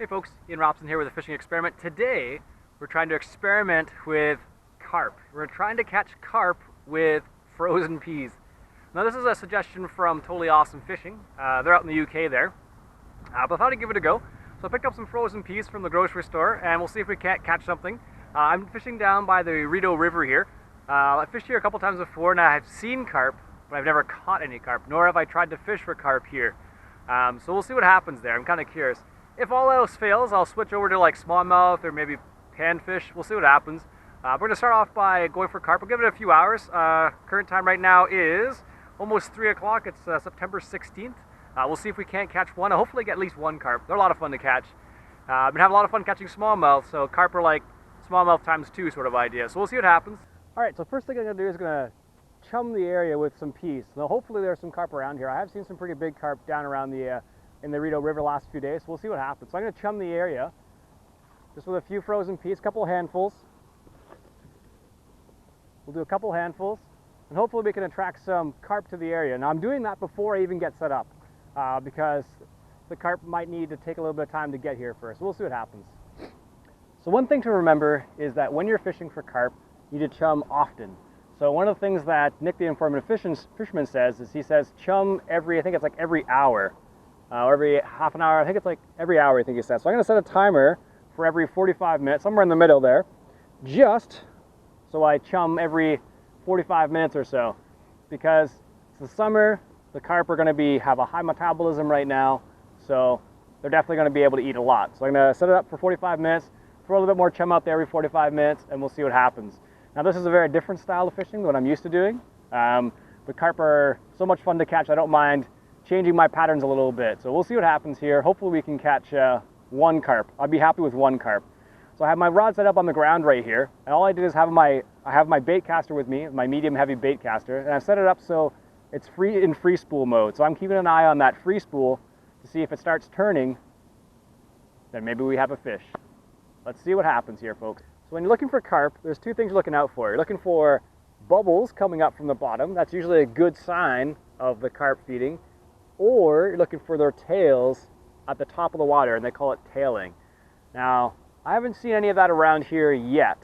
Hey folks, Ian Robson here with a fishing experiment. Today we're trying to experiment with carp. We're trying to catch carp with frozen peas. Now this is a suggestion from Totally Awesome Fishing. They're out in the UK there. But I thought I'd give it a go. So I picked up some frozen peas from the grocery store and we'll see if we can't catch something. I'm fishing down by the Rideau River here. I've fished here a couple times before and I've seen carp, but I've never caught any carp, nor have I tried to fish for carp here. So we'll see what happens there. I'm kind of curious. If all else fails, I'll switch over to like smallmouth or maybe panfish. We'll see what happens. We're going to start off by going for carp. We'll give it a few hours. Current time right now is almost 3 o'clock. It's September 16th. We'll see if we can't catch one. I'll hopefully get at least one carp. They're a lot of fun to catch. I've been having a lot of fun catching smallmouth, so carp are like smallmouth times 2 sort of idea. So we'll see what happens. All right, so first thing I'm going to do is going to chum the area with some peas. Now hopefully there's some carp around here. I have seen some pretty big carp down around the in the Rideau River last few days, so we'll see what happens. So I'm going to chum the area just with a few frozen peas, a couple handfuls. We'll do a couple handfuls, and hopefully we can attract some carp to the area. Now I'm doing that before I even get set up, because the carp might need to take a little bit of time to get here first. We'll see what happens. So one thing to remember is that when you're fishing for carp, you need to chum often. So one of the things that Nick the Informative Fisherman says is he says chum every, I think it's like every hour. Or every half an hour. I think it's like every hour, I think he said. So I'm going to set a timer for every 45 minutes, somewhere in the middle there, just so I chum every 45 minutes or so. Because it's the summer, the carp are going to have a high metabolism right now, so they're definitely going to be able to eat a lot. So I'm going to set it up for 45 minutes, throw a little bit more chum out there every 45 minutes, and we'll see what happens. Now this is a very different style of fishing than what I'm used to doing. But carp are so much fun to catch, I don't mind changing my patterns a little bit. So we'll see what happens here. Hopefully we can catch one carp. I'd be happy with one carp. So I have my rod set up on the ground right here, and all I did is I have my bait caster with me, my medium heavy bait caster, and I've set it up so it's in free spool mode. So I'm keeping an eye on that free spool to see if it starts turning, then maybe we have a fish. Let's see what happens here, folks. So when you're looking for carp, there's two things you're looking out for. You're looking for bubbles coming up from the bottom. That's usually a good sign of the carp feeding. Or you're looking for their tails at the top of the water, and they call it tailing. Now, I haven't seen any of that around here yet,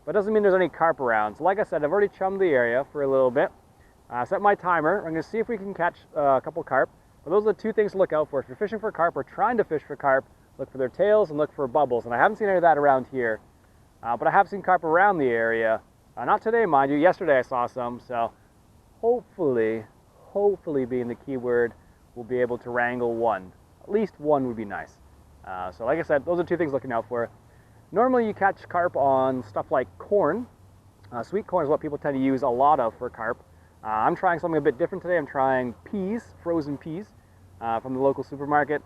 but it doesn't mean there's any carp around. So like I said, I've already chummed the area for a little bit. Set my timer. I'm going to see if we can catch a couple carp. But those are the two things to look out for. If you're fishing for carp or trying to fish for carp, look for their tails and look for bubbles. And I haven't seen any of that around here, but I have seen carp around the area. Not today, mind you. Yesterday I saw some, so hopefully being the key word, we'll be able to wrangle one. At least one would be nice. So like I said, those are two things looking out for. Normally you catch carp on stuff like corn. Sweet corn is what people tend to use a lot of for carp. I'm trying something a bit different today. I'm trying peas, frozen peas, from the local supermarket.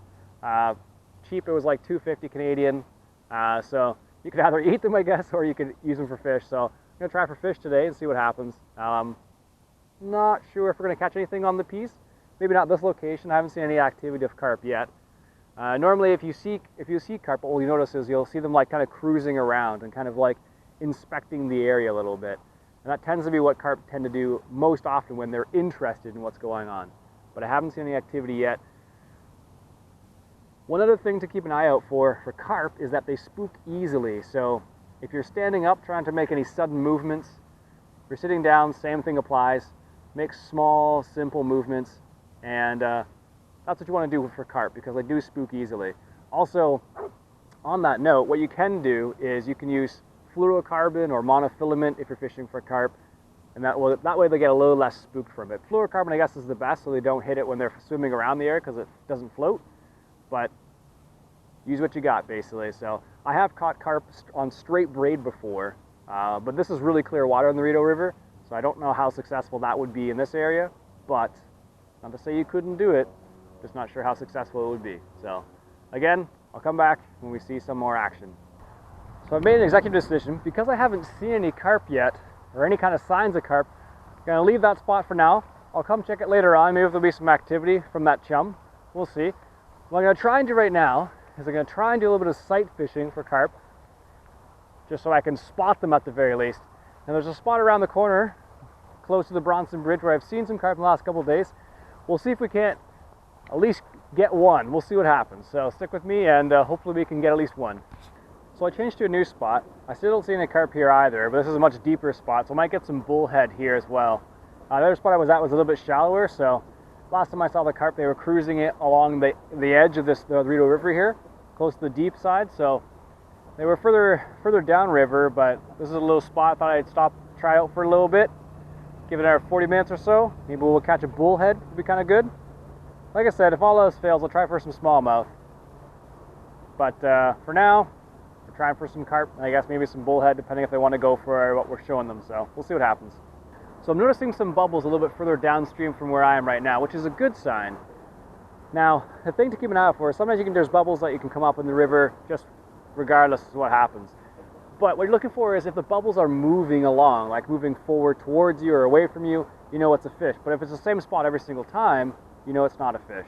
Cheap, it was like $2.50 Canadian. So you could either eat them, I guess, or you could use them for fish. So I'm gonna try for fish today and see what happens. Not sure if we're going to catch anything on the piece. Maybe not this location. I haven't seen any activity of carp yet. Normally, if you see carp, all you notice is you'll see them like kind of cruising around and kind of like inspecting the area a little bit. And that tends to be what carp tend to do most often when they're interested in what's going on. But I haven't seen any activity yet. One other thing to keep an eye out for carp is that they spook easily. So if you're standing up trying to make any sudden movements, if you're sitting down, same thing applies. Make small, simple movements, and that's what you want to do for carp because they do spook easily. Also, on that note, what you can do is you can use fluorocarbon or monofilament if you're fishing for carp, and that way they get a little less spooked from it. Fluorocarbon, I guess, is the best, so they don't hit it when they're swimming around the area because it doesn't float, but use what you got, basically. So I have caught carp on straight braid before, but this is really clear water in the Rideau River. So I don't know how successful that would be in this area, but not to say you couldn't do it, just not sure how successful it would be. So again, I'll come back when we see some more action. So I've made an executive decision. Because I haven't seen any carp yet, or any kind of signs of carp, I'm going to leave that spot for now. I'll come check it later on. Maybe there'll be some activity from that chum. We'll see. What I'm going to try and do right now is I'm going to try and do a little bit of sight fishing for carp, just so I can spot them at the very least. And there's a spot around the corner close to the Bronson Bridge where I've seen some carp in the last couple of days. We'll see if we can't at least get one. We'll see what happens. So stick with me, and hopefully we can get at least one. So I changed to a new spot. I still don't see any carp here either, but this is a much deeper spot, so I might get some bullhead here as well. The other spot I was at was a little bit shallower, so last time I saw the carp, they were cruising it along the edge of the Rideau River here, close to the deep side. So they were further downriver, but this is a little spot I thought I'd stop, try out for a little bit. Give it another 40 minutes or so. Maybe we'll catch a bullhead. It'd be kind of good. Like I said, if all else fails, I'll try for some smallmouth. But for now, we're trying for some carp, and I guess maybe some bullhead, depending if they want to go for what we're showing them. So we'll see what happens. So I'm noticing some bubbles a little bit further downstream from where I am right now, which is a good sign. Now, the thing to keep an eye out for is sometimes there's bubbles that you can come up in the river just regardless of what happens. But what you're looking for is if the bubbles are moving along, like moving forward towards you or away from you, you know it's a fish. But if it's the same spot every single time, you know it's not a fish.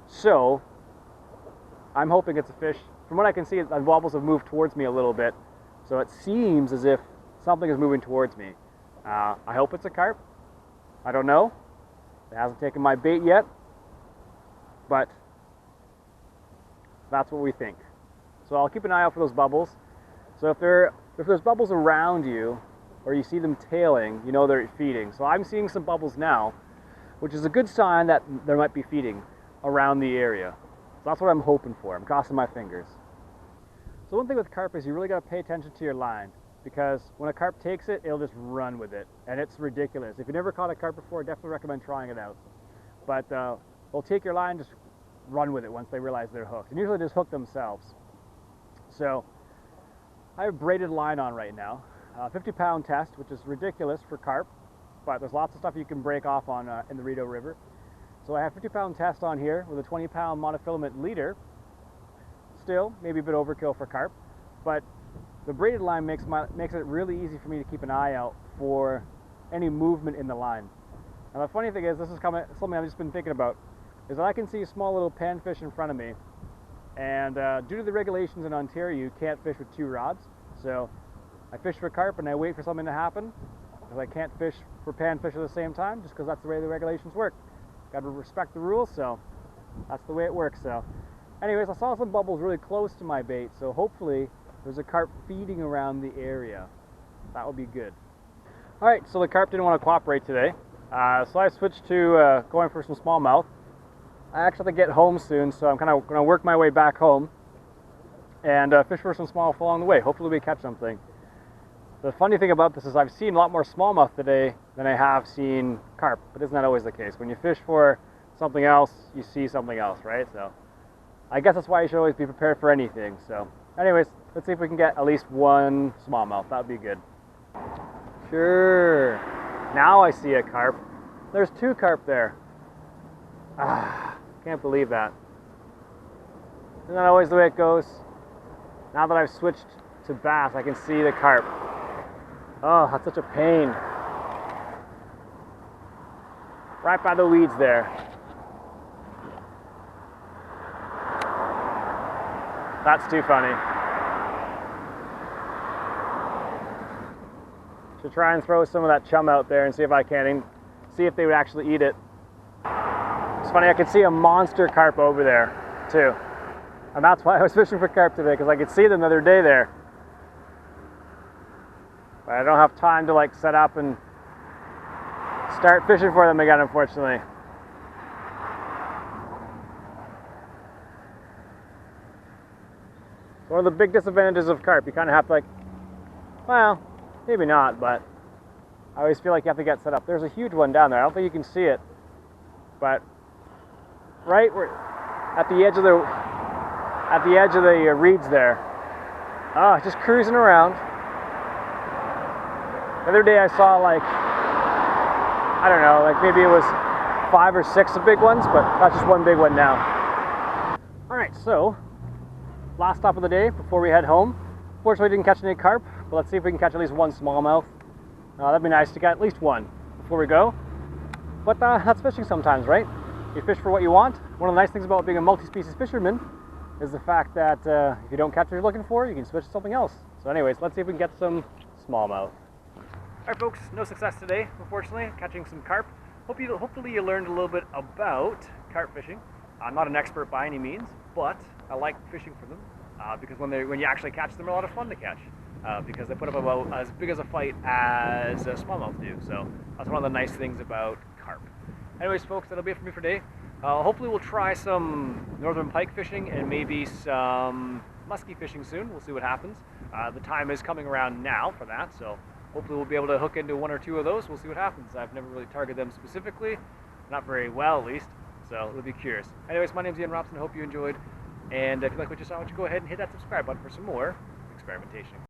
So I'm hoping it's a fish. From what I can see, the bubbles have moved towards me a little bit. So it seems as if something is moving towards me. I hope it's a carp. I don't know. It hasn't taken my bait yet. But that's what we think. So I'll keep an eye out for those bubbles. So if there's bubbles around you, or you see them tailing, you know they're feeding. So I'm seeing some bubbles now, which is a good sign that there might be feeding around the area. So that's what I'm hoping for. I'm crossing my fingers. So one thing with carp is you really got to pay attention to your line, because when a carp takes it, it'll just run with it, and it's ridiculous. If you never caught a carp before, definitely recommend trying it out. But they'll take your line, just run with it once they realize they're hooked, and usually just hook themselves. So I have braided line on right now, 50-pound test, which is ridiculous for carp, but there's lots of stuff you can break off on in the Rideau River. So I have 50-pound test on here with a 20-pound monofilament leader. Still, maybe a bit overkill for carp, but the braided line makes it really easy for me to keep an eye out for any movement in the line. Now the funny thing is, this is something I've just been thinking about, is that I can see a small little panfish in front of me, and due to the regulations in Ontario, you can't fish with two rods. So I fish for carp and I wait for something to happen, because I can't fish for panfish at the same time, just because that's the way the regulations work. Got to respect the rules, so that's the way it works. So anyways, I saw some bubbles really close to my bait, so hopefully there's a carp feeding around the area. That would be good. Alright, so the carp didn't want to cooperate today, so I switched to going for some smallmouth. I actually have to get home soon, so I'm kind of going to work my way back home and fish for some smallmouth along the way. Hopefully we catch something. The funny thing about this is I've seen a lot more smallmouth today than I have seen carp, but isn't that always the case? When you fish for something else, you see something else, right? So I guess that's why you should always be prepared for anything. So anyways, let's see if we can get at least one smallmouth. That would be good. Sure. Now I see a carp. There's two carp there. Can't believe that. Isn't that always the way it goes? Now that I've switched to bass, I can see the carp. Oh, that's such a pain. Right by the weeds there. That's too funny. Should try and throw some of that chum out there and see if I can, see if they would actually eat it. It's funny, I could see a monster carp over there too. And that's why I was fishing for carp today, because I could see them the other day there. But I don't have time to like set up and start fishing for them again, unfortunately. One of the big disadvantages of carp, you kind of have to like, well, maybe not, but I always feel like you have to get set up. There's a huge one down there. I don't think you can see it, but right where, at the edge of the reeds there. Oh, just cruising around. The other day I saw like, I don't know, like maybe it was 5 or 6 big ones, but that's just one big one now. Alright, so last stop of the day before we head home. Fortunately didn't catch any carp, but let's see if we can catch at least one smallmouth. That'd be nice to get at least one before we go. But that's fishing sometimes, right? You fish for what you want. One of the nice things about being a multi-species fisherman is the fact that if you don't catch what you're looking for, you can switch to something else. So anyways, let's see if we can get some smallmouth. Alright folks, no success today, unfortunately, catching some carp. Hopefully you learned a little bit about carp fishing. I'm not an expert by any means, but I like fishing for them because when you actually catch them, they're a lot of fun to catch because they put up about as big as a fight as smallmouth do. So that's one of the nice things about carp. Anyways, folks, that'll be it for me for today. Hopefully we'll try some northern pike fishing and maybe some muskie fishing soon. We'll see what happens. The time is coming around now for that, so hopefully we'll be able to hook into one or two of those. We'll see what happens. I've never really targeted them specifically, not very well at least, so it'll be curious. Anyways, my name's Ian Robson. I hope you enjoyed, and if you like what you saw, why don't you go ahead and hit that subscribe button for some more experimentation.